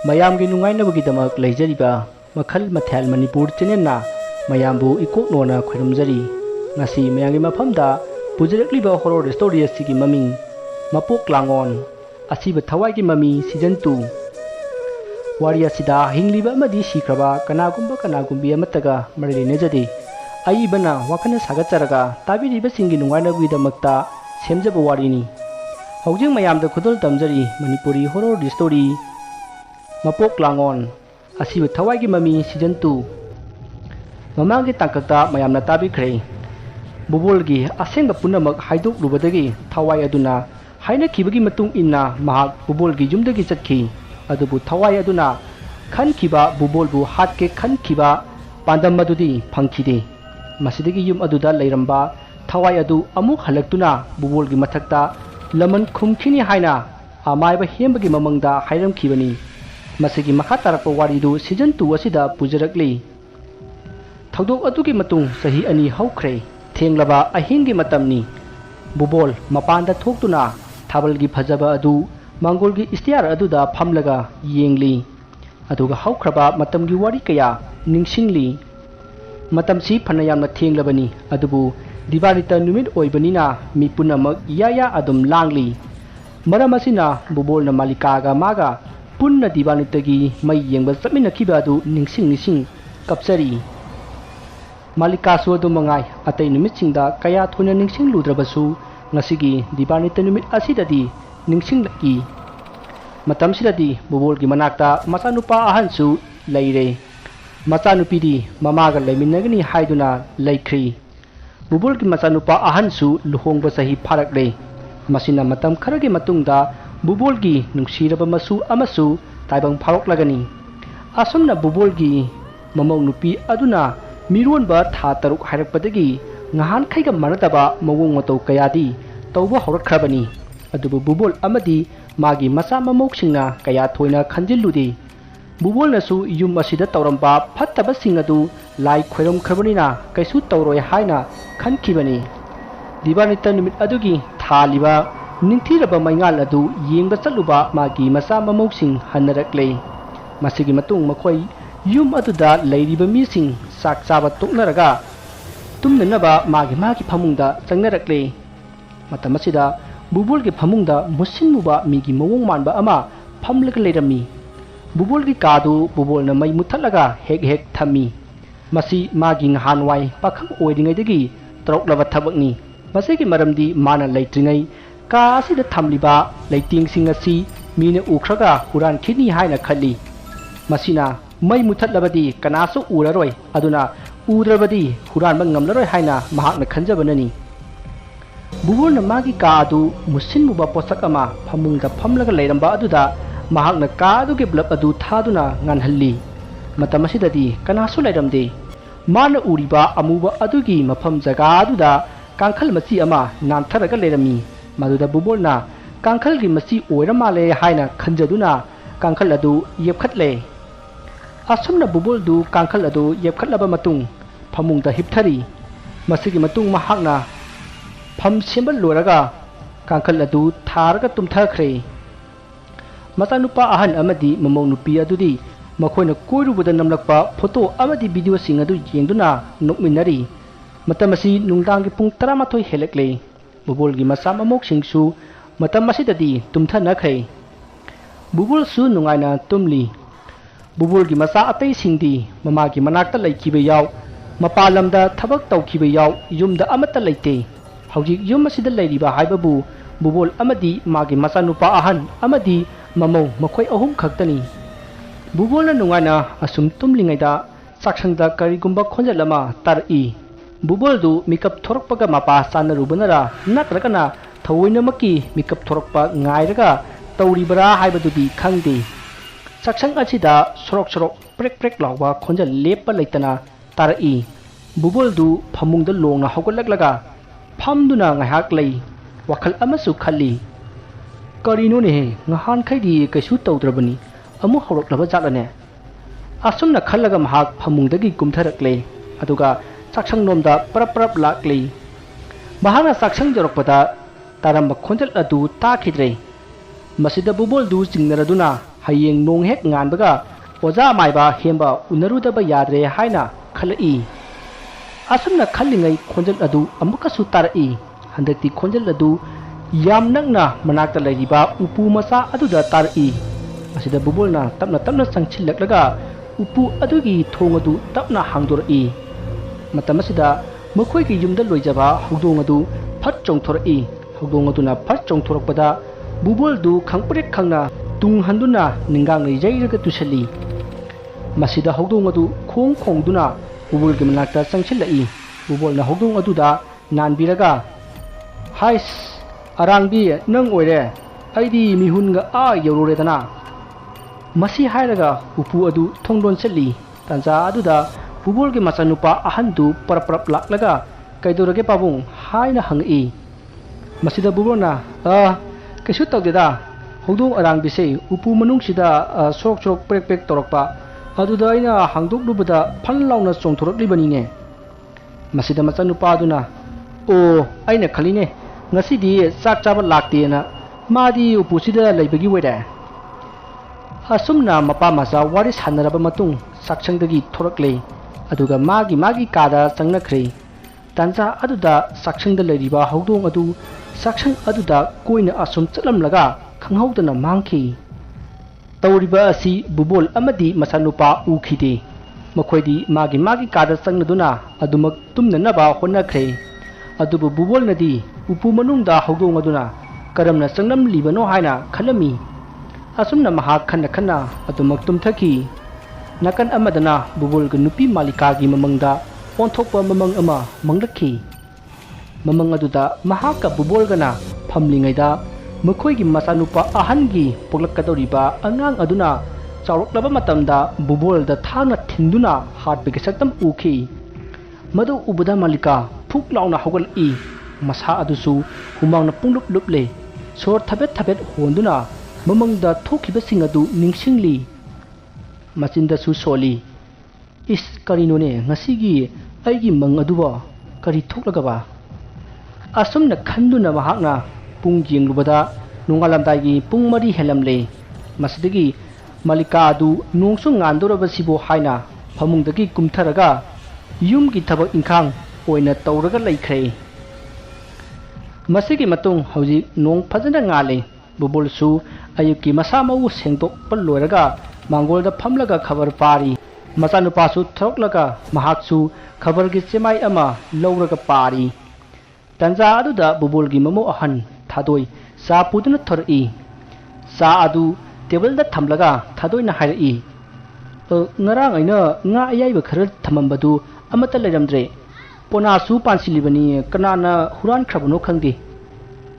mayamgi nungainabagidamak leijariba makhal mathal Manipur channelna mayambu ikoknona khoirumjari ngasi mayamgi mafamda pujarakliba horror story asigi maming Mapok langol Asiba thawaigi mami season 2 Wari asida hingliba amadi sikraba kanagumbi amataga mari lenejade aibana wakana sagatjaraga tabiriba singi nungainabagidamata semjaba warini Haujing mayamda khudol tamjari Manipuri horror story Mapok langol Asiba thawaigi mami season 2 Mamagi tangkakta mayamna tabikhre bubolgi asengba punamak haidok lubadagi thawai aduna haina khibagi matung inna mahak bubolgi jumdagi chatki adubu thawai aduna khan khiba bubolbu hatke khan khiba pandam madudi phangkhide masidagi yum aduda leiramba thawai adu amuk halaktuna bubolgi mathakta laman khumkhini haina amaiba hembagi mamangda hairam khibani masigi makha tarakpa waridu season 2 asida pujarakli thawdok adugi matung sahi ani haukhre Thenglaba ahingi matamni bubol mapanda thoktuna thabalgi phajaba adu mangolgi istiar aduda phamlaga yengli aduga haukraba matamgi wari kaya ningsingli matamsi phanayamna thenglabani adubu dibanita numit oibanina mi punamak yaya adum langli maramasina bubol na malikaga maga punna dibanitagi mai yengba chapminakhiba adu ningsing kapsari Malikasu adu mangai atai numitsinda kaya thona ningsing ludrabasu ngasigi dibanita numit asidadi ningsing laki matamsidadi bubolgi manakta machanupa ahansu leire machanupidi mamaga leiminagani haiduna leikhri bubolgi machanupa ahansu luhongba sahi pharakle masina matam kharagi matungda bubolgi nungsiraba masu amasu taibang pharoklagani asumna bubolgi mamau nupi aduna Mironba tha taruk hairakpadagi ngahan khaiga manataba mawong matau kayadi tauba horakhrabani adubu bubol amadi magi masa mamoksingna kaya thoina khanjilludi bubol nasu yum asida tawramba phattaba singadu lai khoiram khabanina kaisu tawroi haina khankhibani dibanita numit adugi thaliba ningthiraba maingal adu yengba chatluba magi masa mamoksing hanarakle masigi matung makhoi yum aduda leiriba mising sak chaba toknaraga tumnanaba magi phamungda changnarakle matamasida bubolgi phamungda musinmuba migi mawong manba ama phamlaga leirami bubolgi kadu bubolna mai muthallaga hek thami masi magi ngahanwai pakham oidingaidagi troklaba thabakni masigi maramdi mana leitringai ka asida thamliba leiting singasi mine ukhraga huran khini haina khali masina mai muthatlabadi kanasu uraroi aduna udrabadi huranba ngamlaroi haina mahakna khanjabanani bubolna magi ka adu musinmuba posak ama phamungda phamlaga leiramba aduda mahakna ka aduge blab adu thaduna nganhalli matamasida kanasu leiramde mana uriba amuba adugi mafam jaga aduda kangkhal machi ama nantharaga leirami maduda bubolna kangkhalgi machi oiramale haina khanjaduna kangkhal adu yepkhatle Asumna buboldu kangkhal adu yepkhatlaba matung phamungda hipthari masigi matung mahakna pham sembal loraga kangkhal adu tharaga tumthakhre machanupa ahan amadi mamau nupi adudi makhoina koirubada namlakpa photo amadi video sing adu yengduna nokminari matamasi nungdangi pung 13 helekle bubolgi masa mamok singsu matamasida tumthanakhre bubol su nungaina tumli Bubolgi masa atai singdi mamagi manakta laikiba yaw mapalamda thabak tawkiba yaw yumda amata leite hawjik yum asida leiriba haibabu bubol amadi magi machanupa ahan amadi mamau makhoi ahum khaktani bubolna nungaina asum tumlingaida saksangda karigumba khonjalama tari buboldu mikap thorakpaga mapa sanarubanara nakragana thawoinamaki mikap thorakpa ngairaga tawribara haibadudi khangde Saksang asida sorok prek lawa khonja lepa leitana tarai buboldu phamungda longna haugallaklaga phamduna ngahak lei wakhal amasu khali karino ne ngahan khaidi kaisu tawdrabani amu horoklaba jatlane asumna khallaga mahak phamungdagi kumtharakle aduga saksang nomda prap lakle mahana saksang jorokpada taramba khonjal adu takhidre masida buboldu chingnaraduna hayeng nong hek nganbaga oza maiba hemba unarudaba yadre haina khalai asumna khallingai khonjal adu amukasu tarai handakti khonjal adu yam nakna manakta lairiba upu masa aduda tarai asida bubolna tapna sangchillaklaga upu adugi thong adu tapna hangdorai matam asida makhoi ki yumda loijaba hogdong adu phat chongthorai hogdong aduna phat chongthorakpada bubol du khangprek khangna tung handuna ningang jairaga tusali masida hogdong adu khongduna bubol gi manakta sangchillai bubolna hogdong aduda nanbiraga hais arangbi nang oire aidi mihunga a yawroredana masi hairaga upu adu thongdon chali tanja aduda bubol gi machanupa ahandu parprap laklaga kaidorage pabung haina hangi masida bubolna kaisu tawdeda hogdong arangbi se upu manungsida sorok prek torokpa aduda aina hangdok lubada phanlauna chongthoraklibani masida machanupa aduna o aina khaline ngasidi chak chaba laktena madi upusida leibagi wede asumna mapa masa wari sanaraba matung sakchangdagi thorakle aduga magi kada changnakhrei tanja aduda sakchangda leiriba hogdong adu sakchang aduda koina asum chatlamlaga khanghaudana mangki tawriba asi bubol amadi masanupa ukhide makhoi magi kada changnaduna adumak tumnanaba honnakhre adubu bubol nadi upu manungda hogdong aduna karamna changnam libano haina khalami asumna maha khanna adumak tumthaki nakan amadana bubol ga nupi malika gi mamangda onthokpa mamang ama mangrakhi mamang aduda mahaka bubol gana phamlingaida makhoi gi masanupa ahangi poklakkadoriba angang aduna chawroklaba matamda bubol da thana thinduna hatbege saktam ukhi madu ubada malika phuk launa hogal i masa adusu humangna punglup luple sor thabet honduna mamangda thokiba singadu ningsingli machinda su soli is karinone ngasigi aigi mang aduwa kari thoklagaba asumna khanduna mahakna pung jinglubada nungalamdagi pung mari helamle masidagi malika adu nongsu ngandorabasibo haina phamungdagi kumtharaga yumgi thabak inkhang oina tawraga laikhre masigi matung hauji nong phajana ngale bubulsu ayuki masa mau sengtok palloiraga mangolda phamlaga khabar pari machanupasu thoklaga mahaksu khabar gi chemai ama lawraga pari tanja aduda bubulgi mamo ahan thadoi sa puduna thori sa adu table da thamlaga thadoi na hairi ngarang aina nga ayaiba khara thamambadu amata leiramdre ponasu pansilibani kanana huran khrabno khangdi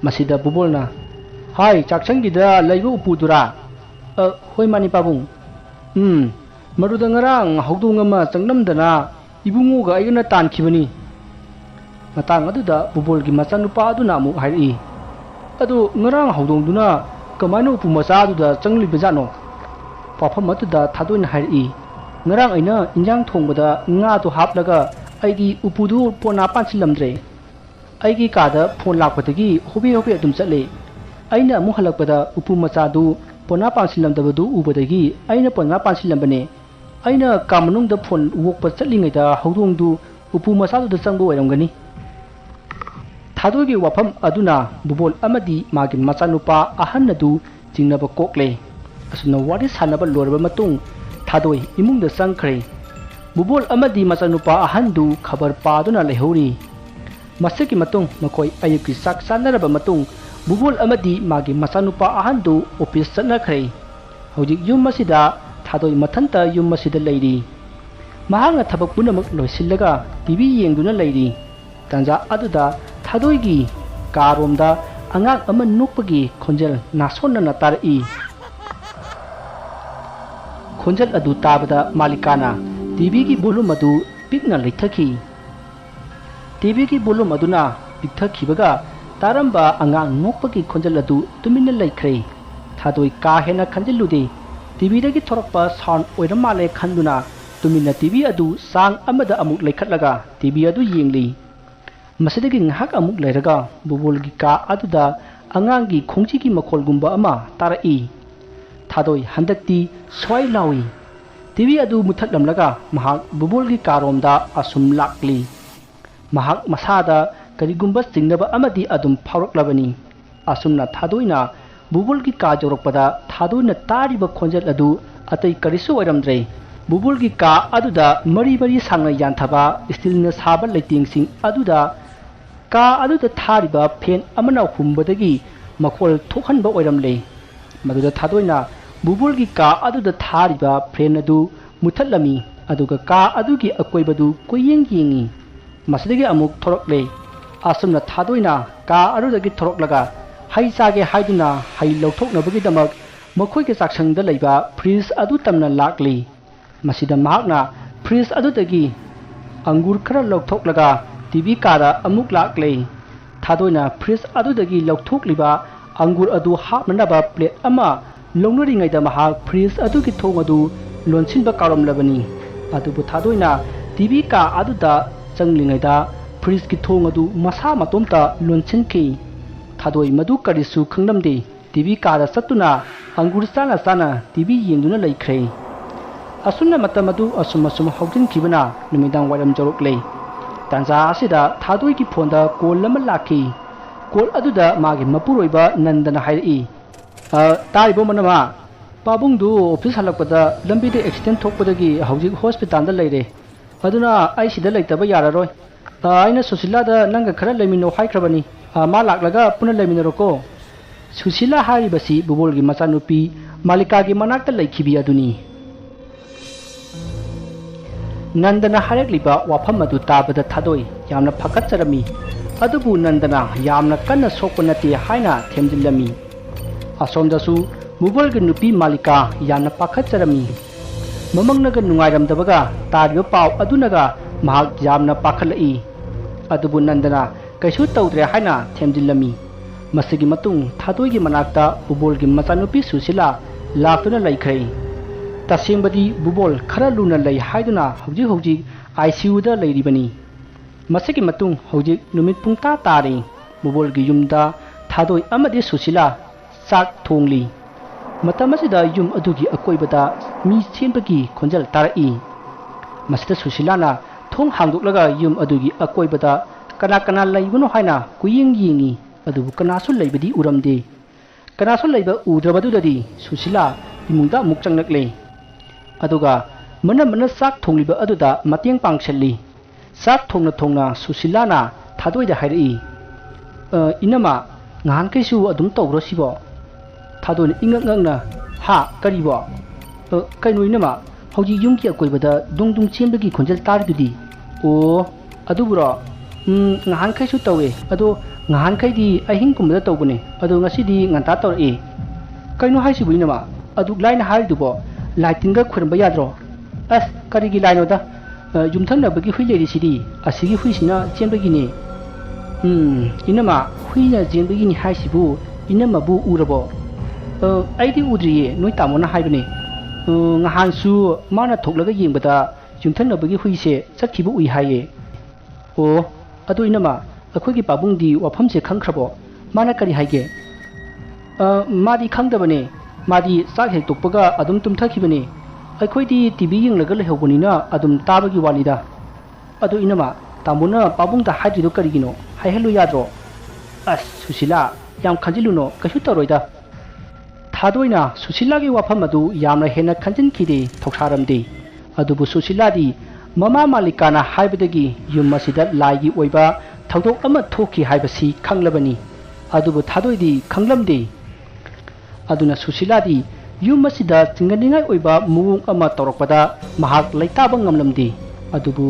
masida bubolna hai chakchangida leibu upudura hoi mani pabung maruda ngarang hogdung ama changnamdana ibungu ga aigana tankhibani matang aduda bubolgi machanupa aduna mu hairi adu ngarang hogdong duna kamaino upu macha aduda changlibajano pafam aduda thadoina hairi ngarang aina injang thongbada nga to haplaga aigi upudu pona pansilamdre aigi kada phone lakpatagi hobe adum chatle aina mu halakpada upu macha du pona pansilamdabadu ubadagi aina pona pansilambane aina kamanungda phone wokpa chatlingaida hogdong du upu macha du changbo oiramgani thadoi wafam aduna bubol amadi magi machanupa ahanadu jingnaba kokle asuna wari sanaba lorba matung thadoi imungda sangkhre bubol amadi machanupa ahandu khabar paduna lehori masiki matung makoi ayuki sak sanaraba matung bubol amadi magi machanupa ahandu office chanakhre hojik yum masida thadoi mathanta yum masida leiri mahanga thabak punamak loisillaga tv yengduna leiri tanja aduda thadoi karomda angang ama nukpagi khonjal nasonna na tarai khonjal adu tabada malikana tv gi volume adu pikna leithaki tv gi volume aduna pikthakhibaga taramba angang nukpagi khonjal adu tuminna leikhre thadoi ka hena khanjilude tv dagi thorakpa sound oiramale khanduna tuminna tv adu sang amada amuk leikhatlaga tv adu yengli masidagi ngahak amuk leiraga bubulgi ka aduda angangi khongji gi makhol gumba ama tarai Thadoi handakti swai lawi TV adu muthatlamlaga mahak bubolgi karomda asum lakli mahak masada karigumba singnaba amadi adum phauroklabani asumna thadoina bubolgi ka jorokpada thadoina tariba khonjal adu atai karisu oiramdre bubolgi ka aduda mari mari sangna yanthaba stilna saba leiting aduda ka aduda thariba fen amana humbadagi makhol thokhanba oiramle maduda thadoina bubolgi ka aduda thariba fen adu muthatlami aduga ka adugi akoibadu koyeng yengi masidagi amuk thorokle asumna thadoina ka arudagi thoroklaga hai sage haiduna hai lauthoknabagi damak makhoi ke saksangda leiba freeze adu tamna lakli masida mahakna freeze adu dagi angur khara lauthoklaga TV kada amuk lakle thadoina freeze adu dagi lauthokliba angur adu hapnaba plate ama longnari ngai da mahak freeze adu ki thong adu lonsinba karamlabani adubu thadoina TV ka adu da changlingai da freeze ki thong adu masa matomta lonsinki thadoi madu karisu khangnamde TV kada satuna angur sana TV yengduna laikhre asunna matamadu asum hawtin kibana numidang waram jorokle tanza asida thadoi ki phonda call lama lakhi call aduda magi mapuroiba nandana hairi taibo manama pabungdu office halakpada lambi de accident thokpadagi hawjik hospital da leire aduna ai sida leitaba yararoi aina susila da nanga khara lemino haikrabani ma laklaga puna leminaroko susila haribasi bubolgi machanupi malikagi manakta laikhibi aduni nandana harekliba wafam adu tabada thadoi yamna phakatcharami adubu nandana yamna kanna sokpanati haina themdilami asomdasu bubolgi nupi malika yamna pakhatcharami mamangnaga nungairamdabaga tariyo paw adunaga mahak yamna pakhalai adubu nandana kaisu tawdre haina themdilami masigi matung thadoigi manakta bubolgi machanupi susila laktuna laikhre tasengbadi bubol khara luna lei haiduna hojik ICU da leiribani masigi matung hojik numit pungta tari bubolgi yumda thadoi amadi susila sak thongli matamasida yum adugi akoibada mi chenbagi khonjal tarai masida susilana thong hangdoklaga yum adugi akoibada kana leibano haina kuyeng yengi adubu kanasu leibadi uramde kanasu leiba udrabadudadi susila imungda mukchangnakle aduga mana sak thongliba aduda mateng pangselli sak thongna susilana thadoida hairi inama ngan kaisu adum tawro sibo thadon ingangna ha karibo kaino inama hauji yumki akoibada dungdung chembagi khonjal taridudi o aduburo ngan kaisu tawe ado ngan kaidi ahing kumda tawbune ado ngasidi nganta tawre kaino haisibu inama adu laina haridubo lightinga khurba yadro as karigi laino da yumthangna bagi huileri sidi asigi huisina chembagi ni inama huina chembagi ni haisibu inama bu urabo aidi udriye noi tamona haibne ngahansu mana thoklaga yengbada yumthangna bagi huise chakhibu ui haye o adu inama akhogi pabungdi wafamse khangkhrabo mana kari haige madi khangdabane madi sak he tokpaga adum tumthakibane akhoi TV yenglaga lehobonina adum tabagi walida adu inama tamuna pabungda hajido karigino haihelu yadro as susila yam khanjiluno kashu taroida thadoina susilagi wafam adu yamna hena khanjin khide thoksaramde adubu susiladi mama malikana haibadagi yumasida laigi oiba thawdok ama thoki haibasi khanglabani adubu thadoidi khanglamde aduna susiladi yumasida tinganingai oiba muung ama torokpada mahak laitaba ngamlamdi adubu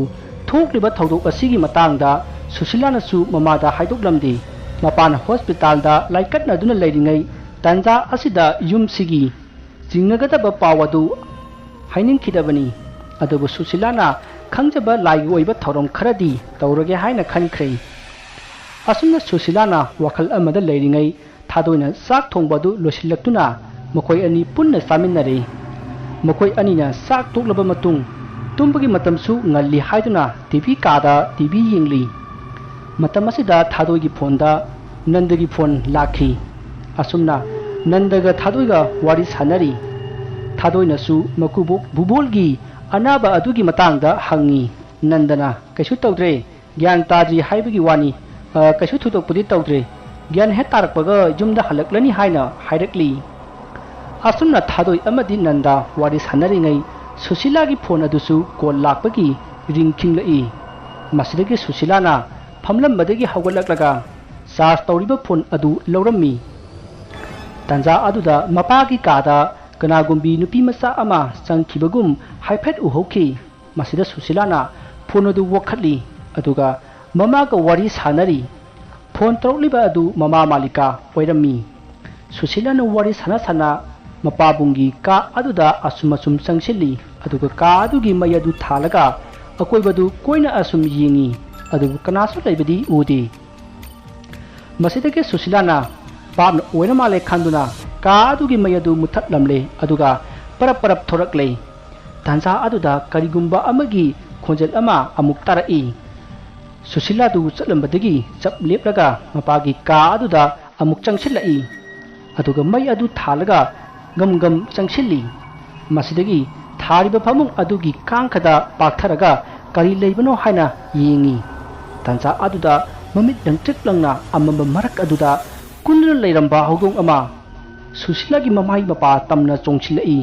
thokliba thawdok asigi matangda susilana su mamada haidoklamdi mapana hospital da laikatna duna leiringai tanja asida yumsigi jingnagada pawadu hainingkhidabani adubu susilana khangjaba laigi oiba thorom kharadi tawrage haina khankhre asumna susilana wakal amada leiringai thadoina sak thongbadu losilaktuna makoi ani punna saminare makoi anina sak toklaba matung tumbagi matamsu ngalli haiduna TV kada TV yengli matamasida thadoigi phonda nandagi phone lakhi asumna ꯅꯟꯗꯒ ꯊꯥꯗꯣꯏꯒ ꯋꯥꯔꯤ ꯁꯥꯟꯅꯔꯤ ꯊꯥꯗꯣꯏꯅꯁꯨ ꯃꯀꯨꯕꯣꯛ ꯕꯨꯕꯣꯜꯒꯤ ꯑꯅꯥꯕ ꯑꯗꯨꯒꯤ ꯃꯇꯥꯡꯗ ꯍꯪꯉꯤ ꯅꯟꯗꯅ ꯀꯩꯁꯨ ꯇꯧꯗ꯭ꯔꯦ ꯒ꯭ꯌꯥꯟ ꯇꯥꯗ꯭ꯔꯤ ꯍꯥꯏꯕꯒꯤ ꯋꯥꯅꯤ ꯀꯩꯁꯨ ꯊꯣꯏꯗꯣꯛꯄꯗꯤ ꯇꯧꯗ꯭ꯔꯦ ꯒ꯭ꯌꯥꯟ ꯍꯦꯛ ꯇꯥꯔꯛꯄꯒ ꯌꯨꯝꯗ ꯍꯜꯂꯛꯂꯅꯤ ꯍꯥꯏꯅ ꯍꯥꯏꯔꯛꯂꯤ ꯑꯁꯨꯝꯅ ꯊꯥꯗꯣꯏ ꯑꯃꯗꯤ ꯅꯟꯗ ꯋꯥꯔꯤ ꯁꯥꯟꯅꯔꯤꯉꯩ ꯁꯨꯁꯤꯂꯥꯒꯤ ꯐꯣꯟ ꯑꯗꯨꯁꯨ ꯀꯣꯜ ꯂꯥꯛꯄꯒꯤ ꯔꯤꯡ ꯈꯤꯡꯂꯛꯏ ꯃꯁꯤꯗꯒꯤ ꯁꯨꯁꯤꯂꯥꯅ ꯐꯝꯂꯝꯕꯗꯒꯤ ꯍꯧꯒꯠꯂꯛꯂꯒ ꯆꯥꯔꯖ ꯇꯧꯔꯤꯕ ꯐꯣꯟ ꯑꯗꯨ ꯂꯧꯔꯝꯃꯤ ꯇꯥꯟꯖꯥ ꯑꯗꯨꯗ ꯃꯄꯥꯒꯤ ꯀꯥꯗ ꯀꯅꯥꯒꯨꯝꯕꯤ ꯅꯨꯄꯤ ꯃꯆꯥ ꯑꯃ ꯆꯪꯈꯤꯕꯒꯨꯝ ꯍꯥꯏꯐꯦꯠ ꯎꯍꯧꯈꯤ ꯃꯁꯤꯗ ꯁꯨꯁꯤꯂꯥꯅ ꯐꯣꯟ ꯑꯗꯨ ꯋꯥꯈꯠꯂꯤ ꯑꯗꯨꯒ ꯃꯃꯥꯒ ꯋꯥꯔꯤ ꯁꯥꯟꯅꯔꯤ ꯐꯣꯟ ꯇꯧꯔꯛꯂꯤꯕ ꯑꯗꯨ ꯃꯃꯥ ꯃꯥꯂꯤꯀꯥ ꯑꯣꯏꯔꯝꯃꯤ ꯁꯨꯁꯤꯂꯥꯅ ꯋꯥꯔꯤ ꯁꯥꯟꯅ ꯃꯄꯥꯕꯨꯡꯒꯤ ꯀꯥ ꯑꯗꯨꯗ ꯑꯁꯨꯝ ꯆꯪꯁꯤꯜꯂꯤ ꯑꯗꯨꯒ ꯀꯥ ꯑꯗꯨꯒꯤ ꯃꯩ ꯑꯗꯨ ꯊꯥꯜꯂꯒ ꯑꯀꯣꯏꯕꯗꯨ ꯀꯣꯏꯅ ꯑꯁꯨꯝ ꯌꯦꯡꯉꯤ ꯑꯗꯨꯕꯨ ꯀꯅꯥꯁꯨ ꯂꯩꯕꯗꯤ ꯎꯗꯦ ꯃꯁꯤꯗꯒꯤ ꯁꯨꯁꯤꯂꯥꯅ ꯄꯥꯞꯅ ꯑꯣꯏꯅ ꯃꯥꯜꯂꯦ ꯈꯟꯗꯨꯅ ꯀꯥ ꯑꯗꯨꯒꯤ ꯃꯩ ꯑꯗꯨ ꯃꯨꯊꯠꯂꯝꯂꯦ ꯑꯗꯨꯒ ꯄꯔꯞ ꯊꯣꯔꯛꯂꯦ ꯇꯥꯟꯖꯥ ꯑꯗꯨꯗ ꯀꯔꯤꯒꯨꯝꯕ ꯑꯃꯒꯤ ꯈꯣꯟꯖꯦꯜ ꯑꯃ ꯑꯃꯨꯛ ꯇꯥꯔꯛꯏ ꯁꯨꯁꯤꯂꯥꯗꯨ ꯆꯠꯂꯝꯕꯗꯒꯤ ꯆꯞ ꯂꯦꯞꯂꯒ ꯃꯄꯥꯒꯤ ꯀꯥ ꯑꯗꯨꯗ ꯑꯃꯨꯛ ꯆꯪꯁꯤꯜꯂꯛꯏ ꯑꯗꯨꯒ ꯃꯩ ꯑꯗꯨ ꯊꯥꯜꯂꯒ ꯒꯝ ꯆꯪꯁꯤꯜꯂꯤ ꯃꯁꯤꯗꯒꯤ ꯊꯥꯔꯤꯕ ꯐꯃꯨꯡ ꯑꯗꯨꯒꯤ ꯀꯥꯡꯈꯗ ꯄꯥꯛꯊꯔꯒ ꯀꯔꯤ ꯂꯩꯕꯅꯣ ꯍꯥꯏꯅ ꯌꯦꯡꯉꯤ ꯇꯥꯟꯖꯥ ꯑꯗꯨꯗ ꯃꯃꯤꯠ ꯂꯪꯇ꯭ꯔꯤꯛ ꯂꯪꯅ ꯑꯃꯝꯕ ꯃꯔꯛ ꯑꯗꯨꯗ ꯀꯨꯟꯗꯨꯅ ꯂꯩꯔꯝꯕ ꯍꯧꯗꯣꯡ ꯑꯃ ꯁꯨꯁꯤꯂꯥꯒꯤ ꯃꯃꯥꯏ ꯃꯄꯥ ꯇꯝꯅ ꯆꯣꯡꯁꯤꯜꯂꯛꯏ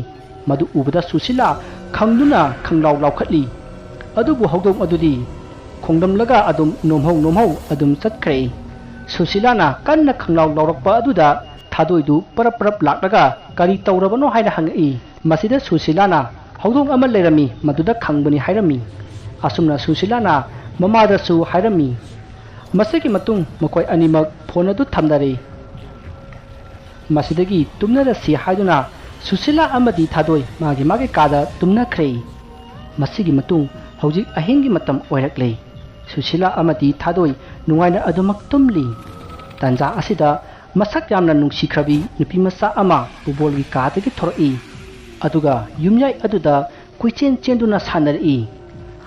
ꯃꯗꯨ ꯎꯕꯗ ꯁꯨꯁꯤꯂꯥ ꯈꯪꯗꯨꯅ ꯈꯪꯂꯥꯎ ꯂꯥꯎꯈꯠꯂꯤ ꯑꯗꯨꯕꯨ ꯍꯧꯗꯣꯡ ꯑꯗꯨꯗꯤ ꯈꯣꯡꯗꯝꯂꯒ ꯑꯗꯨꯝ ꯅꯣꯝꯍꯧ ꯑꯗꯨꯝ ꯆꯠꯈ꯭ꯔꯦ ꯁꯨꯁꯤꯂꯥꯅ ꯀꯟꯅ ꯈꯪꯂꯥꯎ ꯂꯥꯎꯔꯛꯄ ꯑꯗꯨꯗ ꯊꯥꯗꯣꯏꯗꯨ ꯄꯔꯞ ꯂꯥꯛꯂꯒ ꯀꯔꯤ ꯇꯧꯔꯕꯅꯣ ꯍꯥꯏꯅ ꯍꯪꯉꯛꯏ ꯃꯁꯤꯗ ꯁꯨꯁꯤꯂꯥꯅ ꯍꯧꯗꯣꯡ ꯑꯃ ꯂꯩꯔꯝꯃꯤ ꯃꯗꯨꯗ ꯈꯪꯕꯅꯤ ꯍꯥꯏꯔꯝꯃꯤ ꯑꯁꯨꯝꯅ ꯁꯨꯁꯤꯂꯥꯅ ꯃꯃꯥꯗꯁꯨ ꯍꯥꯏꯔꯝꯃꯤ ꯃꯁꯤꯒꯤ ꯃꯇꯨꯡ ꯃꯈꯣꯏ ꯑꯅꯤꯃꯛ ꯐꯣꯟ ꯑꯗꯨ ꯊꯝꯅꯔꯦ ꯃꯁꯤꯗꯒꯤ ꯇꯨꯝꯅꯔꯁꯤ ꯍꯥꯏꯗꯨꯅ ꯁꯨꯁꯤꯂꯥ ꯑꯃꯗꯤ ꯊꯥꯗꯣꯏ ꯃꯥꯒꯤ ꯀꯥꯗ ꯇꯨꯝꯅꯈ꯭ꯔꯦ ꯃꯁꯤꯒꯤ ꯃꯇꯨꯡ ꯍꯧꯖꯤꯛ ꯑꯍꯤꯡꯒꯤ ꯃꯇꯝ ꯑꯣꯏꯔꯛꯂꯦ ꯁꯨꯁꯤꯂꯥ ꯑꯃꯗꯤ ꯊꯥꯗꯣꯏ ꯅꯨꯡꯉꯥꯏꯅ ꯑꯗꯨꯃꯛ ꯇꯨꯝꯂꯤ ꯇꯥꯟꯖꯥ ꯑꯁꯤꯗ ꯃꯁꯛ ꯌꯥꯝꯅ ꯅꯨꯡꯁꯤꯈ꯭ꯔꯕꯤ ꯅꯨꯄꯤ ꯃꯆꯥ ꯑꯃ ꯕꯨꯕꯣꯜꯒꯤ ꯀꯥꯗꯒꯤ ꯊꯣꯔꯛꯏ ꯑꯗꯨꯒ ꯌꯨꯝꯌꯥꯏ ꯑꯗꯨꯗ ꯀꯣꯏꯆꯦꯟ ꯆꯦꯟꯗꯨꯅ ꯁꯥꯟꯅꯔꯛꯏ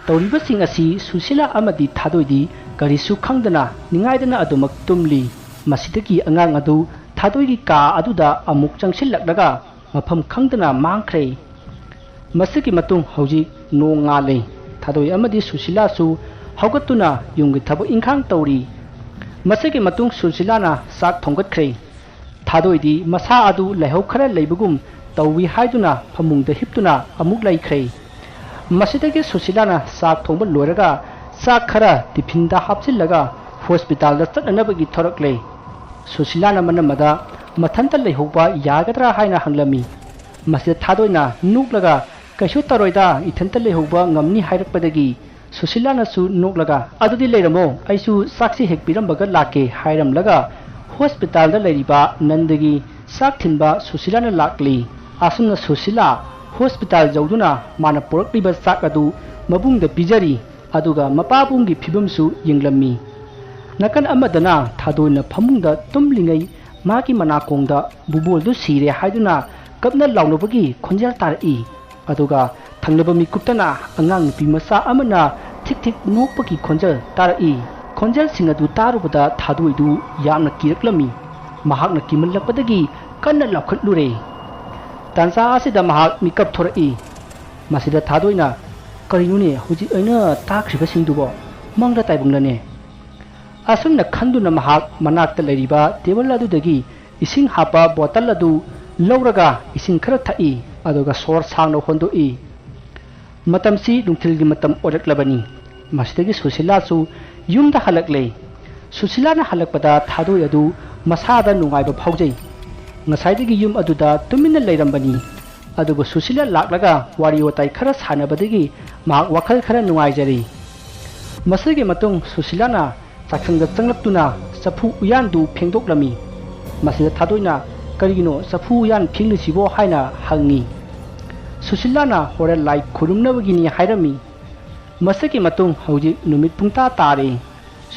ꯇꯧꯔꯤꯕꯁꯤꯡ ꯑꯁꯤ ꯁꯨꯁꯤꯂꯥ ꯑꯃꯗꯤ ꯊꯥꯗꯣꯏꯗꯤ ꯀꯔꯤꯁꯨ ꯈꯪꯗꯅ ꯅꯤꯡꯉꯥꯏꯗꯅ ꯑꯗꯨꯃꯛ ꯇꯨꯝꯂꯤ ꯃꯁꯤꯗꯒꯤ ꯑꯉꯥꯡ ꯑꯗꯨ ꯊꯥꯗꯣꯏꯒꯤ ꯀꯥ ꯑꯗꯨꯗ ꯑꯃꯨꯛ ꯆꯪꯁꯤꯜꯂꯛꯂꯒ ꯃꯐꯝ ꯈꯪꯗꯅ ꯃꯥꯡꯈ꯭ꯔꯦ ꯃꯁꯤꯒꯤ ꯃꯇꯨꯡ ꯍꯧꯖꯤꯛ ꯅꯣꯡ ꯉꯥꯜꯂꯦ ꯊꯥꯗꯣꯏ ꯑꯃꯗꯤ ꯁꯨꯁꯤꯂꯥꯁꯨ ꯍꯧꯒꯠꯇꯨꯅ ꯌꯨꯝꯒꯤ ꯊꯕꯛ ꯏꯟꯈꯥꯡ ꯇꯧꯔꯤ ꯃꯁꯤꯒꯤ ꯃꯇꯨꯡ ꯁꯨꯁꯤꯂꯥꯅ ꯆꯥꯛ ꯊꯣꯡꯒꯠꯈ꯭ꯔꯦ ꯊꯥꯗꯣꯏꯗꯤ ꯃꯁꯥ ꯑꯗꯨ ꯂꯥꯏꯍꯧ ꯈꯔ ꯂꯩꯕꯒꯨꯝ ꯇꯧꯋꯤ ꯍꯥꯏꯗꯨꯅ ꯐꯃꯨꯡꯗ ꯍꯤꯞꯇꯨꯅ ꯑꯃꯨꯛ ꯂꯩꯈ꯭ꯔꯦ ꯃꯁꯤꯗꯒꯤ ꯁꯨꯁꯤꯂꯥꯅ ꯆꯥꯛ ꯊꯣꯡꯕ ꯂꯣꯏꯔꯒ ꯆꯥꯛ ꯈꯔ ꯇꯤꯐꯤꯟꯗ ꯍꯥꯞꯆꯤꯜꯂꯒ ꯍꯣꯁꯄꯤꯇꯥꯜꯗ ꯆꯠꯅꯅꯕꯒꯤ ꯊꯣꯔꯛꯂꯦ ꯁꯨꯁꯤꯂꯥꯅ ꯃꯅꯝꯃꯗ ꯃꯊꯟꯇ ꯂꯩꯍꯧꯕ ꯌꯥꯒꯗ꯭ꯔꯥ ꯍꯥꯏꯅ ꯍꯪꯂꯝꯃꯤ ꯃꯁꯤꯗ ꯊꯥꯗꯣꯏꯅ ꯅꯣꯛꯂꯒ ꯀꯩꯁꯨ ꯇꯧꯔꯣꯏꯗ ꯏꯊꯟꯇ ꯂꯩꯍꯧꯕ ꯉꯝꯅꯤ ꯍꯥꯏꯔꯛꯄꯗꯒꯤ ꯁꯨꯁꯤꯂꯥꯅꯁꯨ ꯅꯣꯛꯂꯒ ꯑꯗꯨꯗꯤ ꯂꯩꯔꯝꯃꯣ ꯑꯩꯁꯨ ꯆꯥꯛꯁꯤ ꯍꯦꯛ ꯄꯤꯔꯝꯕꯒ ꯂꯥꯛꯀꯦ ꯍꯥꯏꯔꯝꯂꯒ ꯍꯣꯁꯄꯤꯇꯥꯜꯗ ꯂꯩꯔꯤꯕ ꯅꯟꯗꯒꯤ ꯆꯥꯛ ꯊꯤꯟꯕ ꯁꯨꯁꯤꯂꯥꯅ ꯂꯥꯛꯂꯤ ꯑꯁꯨꯝꯅ ꯁꯨꯁꯤꯂꯥ ꯍꯣꯁꯄꯤꯇꯥꯜ ꯌꯧꯗꯨꯅ ꯃꯥꯅ ꯄꯨꯔꯛꯂꯤꯕ ꯆꯥꯛ ꯑꯗꯨ ꯃꯕꯨꯡꯗ ꯄꯤꯖꯔꯤ ꯑꯗꯨꯒ ꯃꯄꯥꯕꯨꯡꯒꯤ ꯐꯤꯕꯝꯁꯨ ꯌꯦꯡꯂꯝꯃꯤ ꯅꯥꯀꯟ ꯑꯃꯗꯅ ꯊꯥꯗꯣꯏꯅ ꯐꯃꯨꯡꯗ ꯇꯨꯝꯂꯤꯉꯩ ꯃꯥꯒꯤ ꯃꯅꯥꯀꯣꯡꯗ ꯕꯨꯕꯣꯜꯗꯨ ꯁꯤꯔꯦ ꯍꯥꯏꯗꯨꯅ ꯀꯞꯅ ꯂꯥꯎꯅꯕꯒꯤ ꯈꯣꯟꯖꯦꯜ ꯇꯥꯔꯛꯏ ꯑꯗꯨꯒ ꯊꯪꯅꯕ ꯃꯤꯀꯨꯞꯇꯅ ꯑꯉꯥꯡ ꯅꯨꯄꯤ ꯃꯆꯥ ꯑꯃꯅ ꯊꯤꯛ ꯅꯣꯛꯄꯒꯤ ꯈꯣꯟꯖꯦꯜ ꯇꯥꯔꯛꯏ ꯈꯣꯟꯖꯦꯜꯁꯤꯡ ꯑꯗꯨ ꯇꯥꯔꯨꯕꯗ ꯊꯥꯗꯣꯏꯗꯨ ꯌꯥꯝꯅ ꯀꯤꯔꯛꯂꯝꯃꯤ ꯃꯍꯥꯛꯅ ꯀꯤꯃꯜꯂꯛꯄꯗꯒꯤ ꯀꯟꯅ ꯂꯥꯎꯈꯠꯂꯨꯔꯦ ꯇꯥꯟꯖꯥ ꯑꯁꯤꯗ ꯃꯍꯥꯛ ꯃꯤꯀꯞ ꯊꯣꯔꯛꯏ ꯃꯁꯤꯗ ꯊꯥꯗꯣꯏꯅ ꯀꯔꯤꯅꯣꯅꯦ ꯍꯧꯖꯤꯛ ꯑꯩꯅ ꯇꯥꯈ꯭ꯔꯤꯕꯁꯤꯡꯗꯨꯕꯣ ꯃꯪꯗ ꯇꯥꯏꯕꯪꯂꯅꯦ ꯑꯁꯨꯝꯅ ꯈꯟꯗꯨꯅ ꯃꯍꯥꯛ ꯃꯅꯥꯛꯇ ꯂꯩꯔꯤꯕ ꯇꯦꯕꯜ ꯑꯗꯨꯗꯒꯤ ꯏꯁꯤꯡ ꯍꯥꯞꯄ ꯕꯣꯇꯜ ꯑꯗꯨ ꯂꯧꯔꯒ ꯏꯁꯤꯡ ꯈꯔ ꯊꯛꯏ ꯑꯗꯨꯒ ꯁꯣꯔ ꯁꯥꯡꯅ ꯍꯣꯟꯗꯣꯛꯏ ꯃꯇꯝꯁꯤ ꯅꯨꯡꯊꯤꯜꯒꯤ ꯃꯇꯝ ꯑꯣꯏꯔꯛꯂꯕꯅꯤ ꯃꯁꯤꯗꯒꯤ ꯁꯨꯁꯤꯂꯥꯁꯨ ꯌꯨꯝꯗ ꯍꯜꯂꯛꯂꯦ ꯁꯨꯁꯤꯂꯥꯅ ꯍꯜꯂꯛꯄꯗ ꯊꯥꯗꯣꯏ ꯑꯗꯨ ꯃꯁꯥꯗ ꯅꯨꯡꯉꯥꯏꯕ ꯐꯥꯎꯖꯩ ꯉꯁꯥꯏꯗꯒꯤ ꯌꯨꯝ ꯑꯗꯨꯗ ꯇꯨꯃꯤꯟꯅ ꯂꯩꯔꯝꯕꯅꯤ ꯑꯗꯨꯕꯨ ꯁꯨꯁꯤꯂꯥ ꯂꯥꯛꯂꯒ ꯋꯥꯔꯤ ꯋꯥꯇꯥꯏ ꯈꯔ ꯁꯥꯟꯅꯕꯗꯒꯤ ꯃꯍꯥꯛ ꯋꯥꯈꯜ ꯈꯔ ꯅꯨꯡꯉꯥꯏꯖꯔꯤ ꯃꯁꯤꯒꯤ ꯃꯇꯨꯡ ꯁꯨꯁꯤꯂꯥꯅ ꯆꯥꯛꯁꯪꯗ ꯆꯪꯂꯛꯇꯨꯅ ꯆꯐꯨ ꯎꯌꯥꯟꯗꯨ ꯐꯦꯡꯗꯣꯛꯂꯝꯃꯤ ꯃꯁꯤꯗ ꯊꯥꯗꯣꯏꯅ ꯀꯔꯤꯒꯤꯅꯣ ꯆꯐꯨ ꯎꯌꯥꯟ ꯐꯦꯡꯂꯤꯁꯤꯕꯣ ꯍꯥꯏꯅ ꯍꯪꯉꯤ ꯁꯨꯁꯤꯂꯥꯅ ꯍꯣꯔꯦꯟ ꯂꯥꯏ ꯈꯨꯔꯨꯝꯅꯕꯒꯤꯅꯤ ꯍꯥꯏꯔꯝꯃꯤ ꯃꯁꯤꯒꯤ ꯃꯇꯨꯡ ꯍꯧꯖꯤꯛ ꯅꯨꯃꯤꯠ ꯄꯨꯡꯇꯥ ꯇꯥꯔꯦ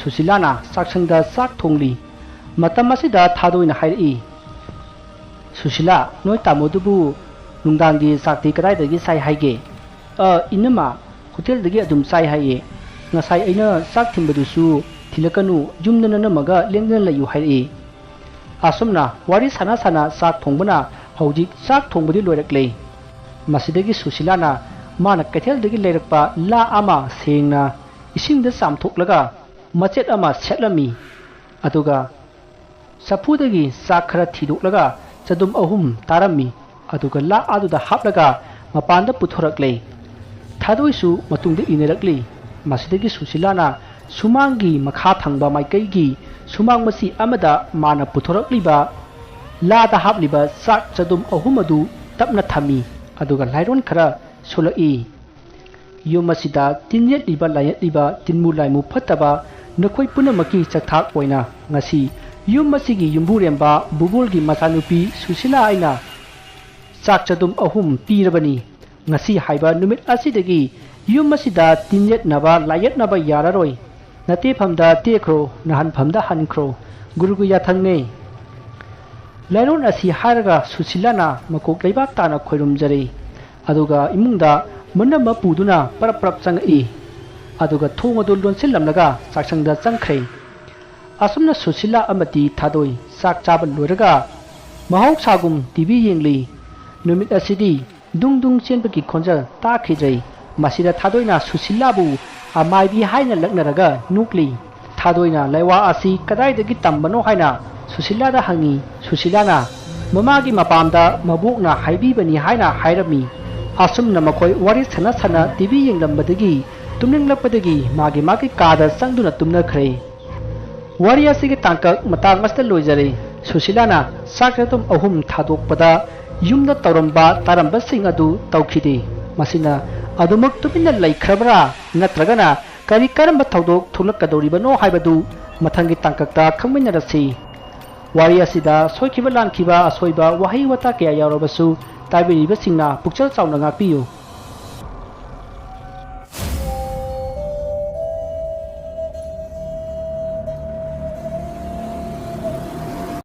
ꯁꯨꯁꯤꯂꯥꯅ ꯆꯥꯛꯁꯪꯗ ꯆꯥꯛ ꯊꯣꯡꯂꯤ ꯃꯇꯝ ꯑꯁꯤꯗ ꯊꯥꯗꯣꯏꯅ ꯍꯥꯏꯔꯛꯏ ꯁꯨꯁꯤꯂꯥ ꯅꯣꯏ ꯇꯥꯃꯣꯗꯨꯕꯨ ꯅꯨꯡꯗꯥꯡꯒꯤ ꯆꯥꯛꯇꯤ ꯀꯗꯥꯏꯗꯒꯤ ꯆꯥꯏ ꯍꯥꯏꯒꯦ ꯏꯅꯝꯃ ꯍꯣꯇꯦꯜꯗꯒꯤ ꯑꯗꯨꯝ ꯆꯥꯏ ꯍꯥꯏꯌꯦ ꯉꯁꯥꯏ ꯑꯩꯅ ꯆꯥꯛ ꯊꯤꯟꯕꯗꯨꯁꯨ ꯊꯤꯜꯂꯛꯀꯅꯨ ꯌꯨꯝꯗ ꯅꯅꯝꯃꯒ ꯂꯦꯡꯗꯅ ꯂꯩꯌꯨ ꯍꯥꯏꯔꯛꯏ asumna wari sana sana sak thongbana hojik sak thongbudi loiraklei masidagi susilana mana kaithel leirakpa la ama sengna isingda samthoklaga machet ama setlami aduga safudagi sak khara thidoklaga chadum ahum tarami aduga la aduda haplaga mapanda puthoraklei thadoisu matungda inerakli masidagi susilana sumangi makha thangba maikaigi sumang masi amada mana puthorakliba la da hapliba sak chadum ahum adu tapna thami aduga lairon khara solai yum asida tinyet liba layet liba tinmu laimu phataba nakhoi punamaki chathak oina ngasi yum asigi yumburemba bubolgi machanupi susila aina sak chadum ahum pirabani ngasi haiba numit asidagi yum asida tinyet naba layet naba yararoi nate phamda tekro nahan phamda hankro gurugu yathangne lairon asi haraga susilana makok leibak tana khoirumjari aduga imungda manama puduna parap changai aduga thongodo lonsillamlaga saksangda changkhre asumna susila amati thadoi sak chabal loiraga mahau sagum tv yengli numit asidi dung chenbaki khonja ta khijai masida thadoina susilabu amai bi haina laknaraga nukli thadoina laiwa asi kadai dagi tambano haina susila da hangi susilana mamagi mapamda mabukna haibi bani haina hairami asumna makoi wari sana tv yenglambadagi tumninglappadagi magi kada sangduna tumna khre wari asigi tangkak matang masta loijare susilana sakratum ahum thadokpada yumda tawramba taramba sing adu tawkhidi masina adumak tupinna laikhrabra natragana kari karamba thawdok thulakadoribano haibadu mathangi tangkakta khangminarasi wari asida soikiba lankiba asoiba wahi wata kya yawrabasu taibiriba singna pukchal chauna ngakpiyu